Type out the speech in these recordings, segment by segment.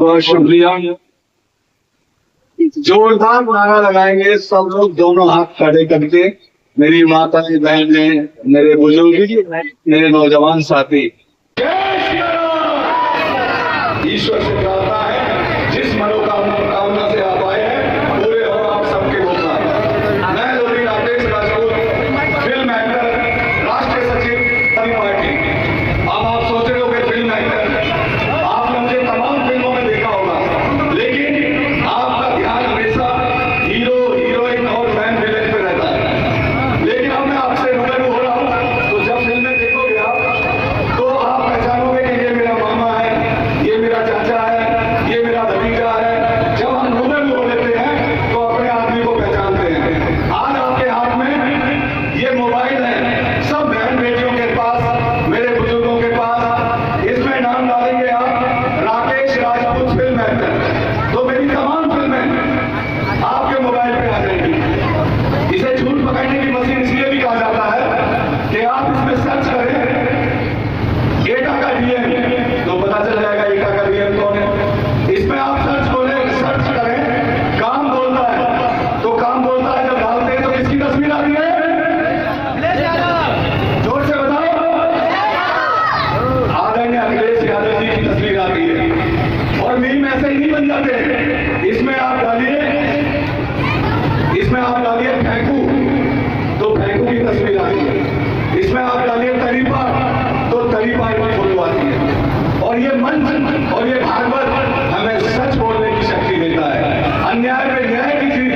बहुत शुक्रिया। जोरदार नारा लगाएंगे सब लोग, दोनों हाथ खड़े करके। मेरी माता जी, बहनें, मेरे बुजुर्ग, मेरे नौजवान साथी, ईश्वर से प्रार्थना है जिस मनोकामना से आप आए हैं पूरे हो आप सबके होगा। मैं लोधी राकेश राजपूत, फिल्म एक्टर, राष्ट्रीय सचिव पार्टी। अब आप सोच रहे हो कि फिल्म एक्टर, आपने मुझे तमाम फिल्मों में देखा होगा, लेकिन आपका ध्यान हमेशा हीरो, हीरोइन और मैन विलेन पे रहता है। लेकिन अब मैं आपसे रूबरू हो रहा हूँ, तो जब फिल्में देखोगे आप, तो आप पहचानोगे कि ये मेरा मामा है, ये मेरा चाचा है, ये मेरा भतीजा है। जब हम रूबरू हो लेते हैं तो अपने आदमी को पहचानते हैं। आज आपके हाथ में ये मोबाइल है, सब बहन बेटियों के पास, मेरे बुजुर्गों के पास, इसमें नाम डालेंगे आप राकेश राजपूत फिल्म एक्टर, तो मेरी तमाम फिल्में आपके मोबाइल पे आ जाएंगी। इसे झूठ पकड़ने की मशीन इसलिए भी कहा जाता है कि आप इसमें सर्च करें एटा का डीएम, तो पता चल जाएगा एटा का डीएम कौन है। इसमें आप सर्च करें काम बोलता है, तो काम बोलता है जब डालते हैं तो किसकी तस्वीर आती है? जोर से बताओ। आदरणीय अखिलेश यादव जी की तस्वीर आती है। और मीम ऐसे ही नहीं बन जाते। इसमें आप डालिए फैंकू, तो फैंकू की तस्वीर आती है। इसमें आप डालिए तरीपा, तो तरीपा की फोटो आती है। और ये मंच और ये भागवत हमें सच बोलने की शक्ति देता है। अन्याय पे न्याय की जीत,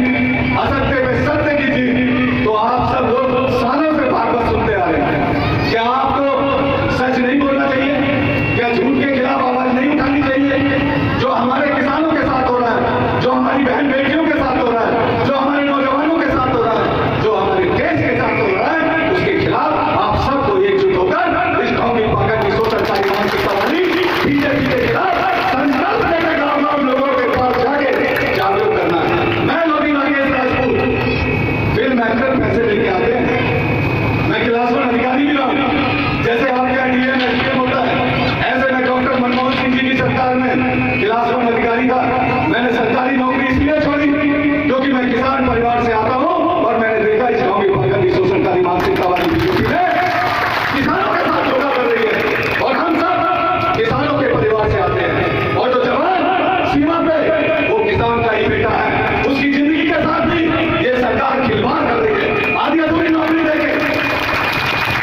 असत्य पे सत्य की जीत। तो आप सब लोग सालों से भागवत सुनते आ रहे हैं। क्या आपको सच नहीं बोलना चाहिए? क्या झूठ के खिलाफ आवाज नहीं उठानी चाहिए? जो हमारे किसानों के साथ हो रहा है, जो हमारी बहन बेटियों के साथ हो रहा है, जो हमारे नौजवानों के साथ हो रहा है, जो हमारे देश के साथ हो रहा है, उसके खिलाफ आप सबको एकजुट होकर इस ढोंगी पागल की सोचकारी मानसिकता वाली बीजेपी के खिलाफ संकल्प लेकर गाँव लोगों के पास जाके जागरूक करना है। मैं लोधी राकेश राजपूत फिल्म एक्टर पैसे लेके आते हैं। मैं क्लास वन अधिकारी भी रहा हूँ। जैसे आपके यहाँ डीएम एसडीएम होता है, ऐसे मैं डॉक्टर मनमोहन सिंह जी की सरकार में क्लास वन अधिकारी था। मैंने सरकारी नौकरी इसलिए छोड़ी क्योंकि मैं किसान परिवार से आता हूँ और मैंने देखा इस गाँव की पागल शोषणकारी मानसिकता वाली बीजेपी ने किसानों के साथ धोखा कर रही है। और हम सब किसानों के परिवार से आते हैं, और जो जवान सीमा पे वो किसान का ही बेटा है। उसकी जिंदगी के साथ भी ये सरकार खिलवाड़ कर रही है। आधी अधूरी नौकरी देके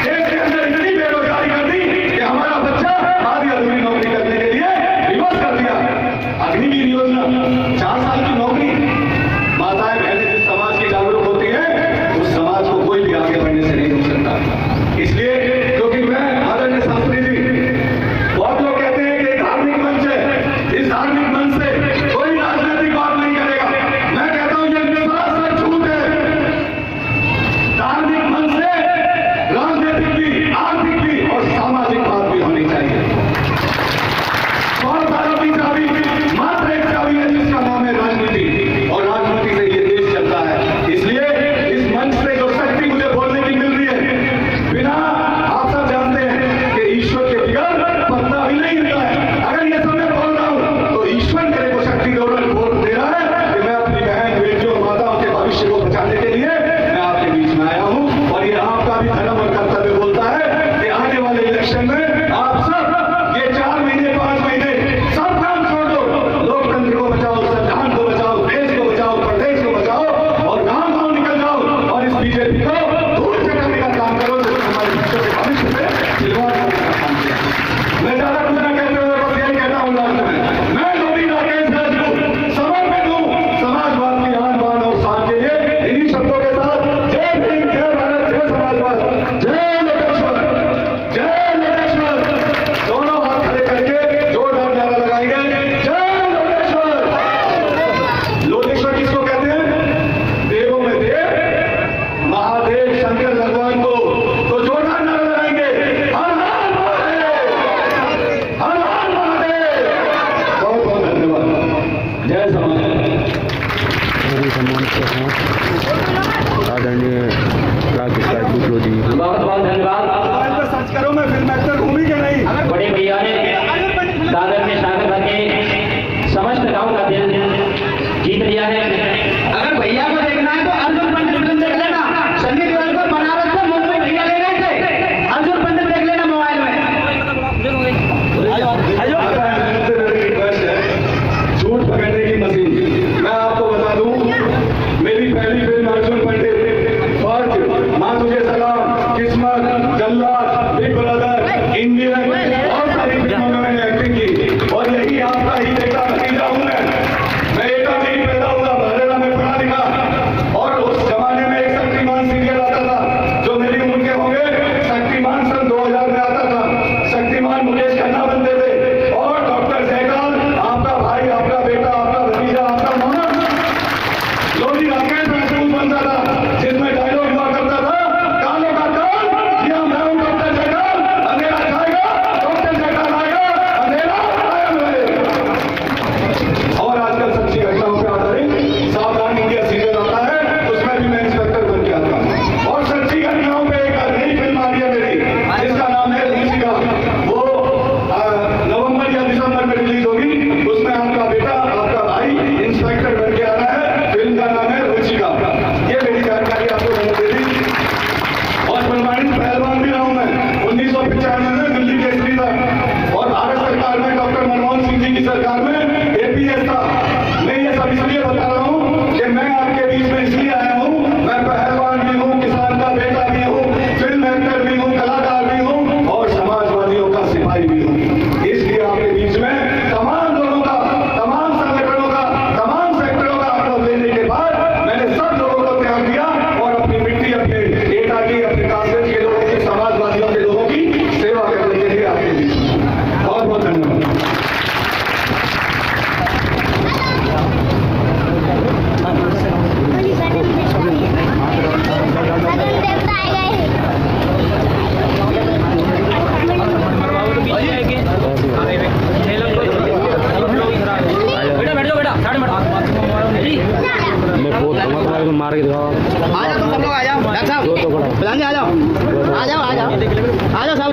देश के अंदर इतनी बेरोजगारी कर दी कि हमारा बच्चा आधी अधूरी नौकरी करने के लिए विवश कर दिया। अग्निवीर योजना 4 साल की नौकरी, माताएं बहनें जिस समाज की को मार के दिखाओ। आ जाओ सब लोग आ जाओ डॉक्टर साहब दो तो बड़ा प्रधान जी आ जाओ आ जाओ आ जाओ आ जाओ सब